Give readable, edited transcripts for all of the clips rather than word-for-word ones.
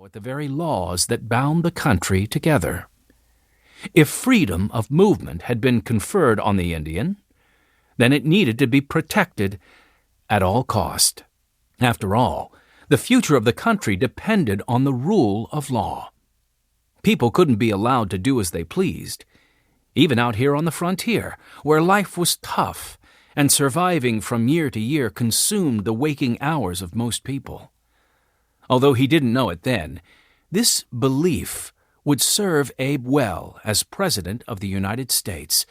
at the very laws that bound the country together. If freedom of movement had been conferred on the Indian, then it needed to be protected at all cost. After all, the future of the country depended on the rule of law. People couldn't be allowed to do as they pleased, even out here on the frontier, where life was tough and surviving from year to year consumed the waking hours of most people. Although he didn't know it then, this belief would serve Abe well as President of the United States,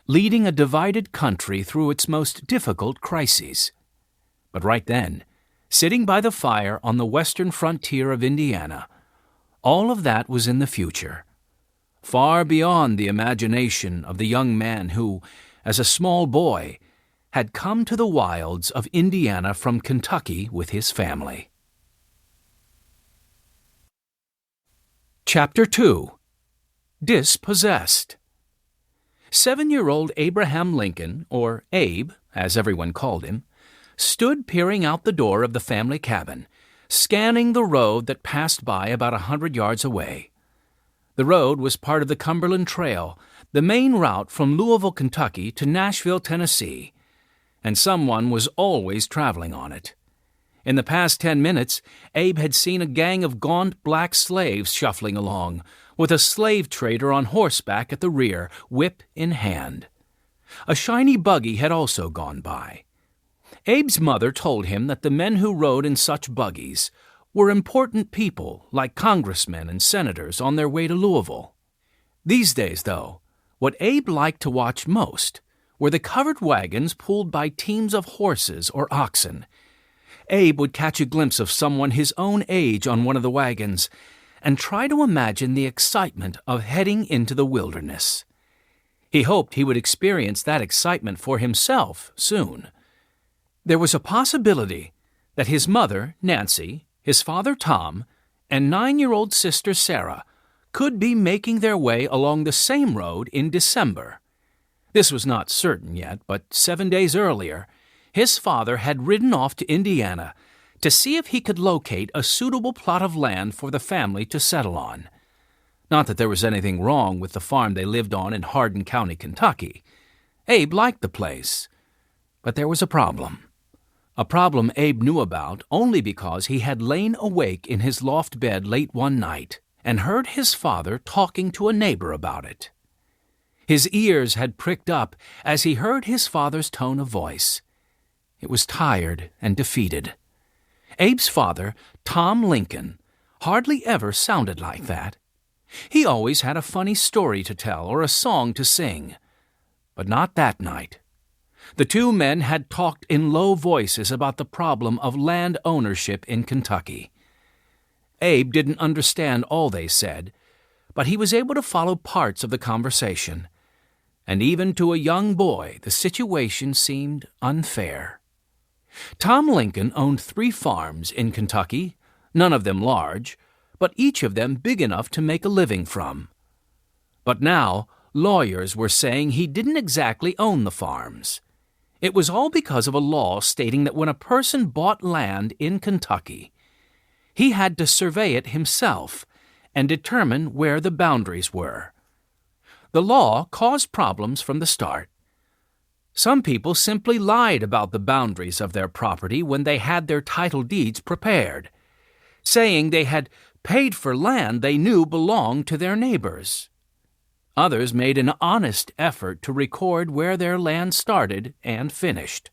leading a divided country through its most difficult crises. But right then, sitting by the fire on the western frontier of Indiana, all of that was in the future, far beyond the imagination of the young man who, as a small boy, had come to the wilds of Indiana from Kentucky with his family. Chapter 2. Dispossessed. 7-year-old Abraham Lincoln, or Abe, as everyone called him, stood peering out the door of the family cabin, scanning the road that passed by about 100 yards away. The road was part of the Cumberland Trail, the main route from Louisville, Kentucky to Nashville, Tennessee, and someone was always traveling on it. In the past 10 minutes, Abe had seen a gang of gaunt black slaves shuffling along, with a slave trader on horseback at the rear, whip in hand. A shiny buggy had also gone by. Abe's mother told him that the men who rode in such buggies were important people like congressmen and senators on their way to Louisville. These days, though, what Abe liked to watch most were the covered wagons pulled by teams of horses or oxen. Abe would catch a glimpse of someone his own age on one of the wagons and try to imagine the excitement of heading into the wilderness. He hoped he would experience that excitement for himself soon. There was a possibility that his mother, Nancy, his father, Tom, and 9-year-old sister, Sarah, could be making their way along the same road in December. This was not certain yet, but 7 days earlier, his father had ridden off to Indiana to see if he could locate a suitable plot of land for the family to settle on. Not that there was anything wrong with the farm they lived on in Hardin County, Kentucky. Abe liked the place. But there was a problem. A problem Abe knew about only because he had lain awake in his loft bed late one night and heard his father talking to a neighbor about it. His ears had pricked up as he heard his father's tone of voice. It was tired and defeated. Abe's father, Tom Lincoln, hardly ever sounded like that. He always had a funny story to tell or a song to sing. But not that night. The two men had talked in low voices about the problem of land ownership in Kentucky. Abe didn't understand all they said, but he was able to follow parts of the conversation. And even to a young boy, the situation seemed unfair. Tom Lincoln owned 3 farms in Kentucky, none of them large, but each of them big enough to make a living from. But now, lawyers were saying he didn't exactly own the farms. It was all because of a law stating that when a person bought land in Kentucky, he had to survey it himself and determine where the boundaries were. The law caused problems from the start. Some people simply lied about the boundaries of their property when they had their title deeds prepared, saying they had paid for land they knew belonged to their neighbors. Others made an honest effort to record where their land started and finished.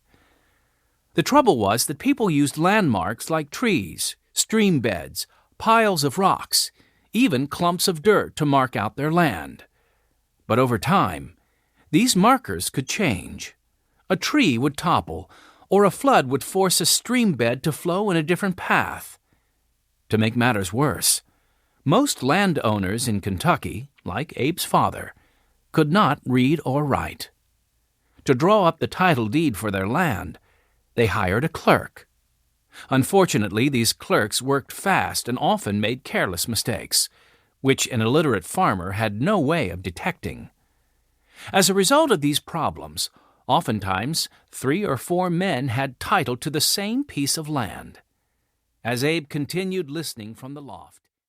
The trouble was that people used landmarks like trees, stream beds, piles of rocks, even clumps of dirt to mark out their land. But over time, these markers could change. A tree would topple, or a flood would force a stream bed to flow in a different path. To make matters worse, most landowners in Kentucky, like Abe's father, could not read or write. To draw up the title deed for their land, they hired a clerk. Unfortunately, these clerks worked fast and often made careless mistakes, which an illiterate farmer had no way of detecting. As a result of these problems, oftentimes 3 or 4 men had title to the same piece of land. As Abe continued listening from the loft,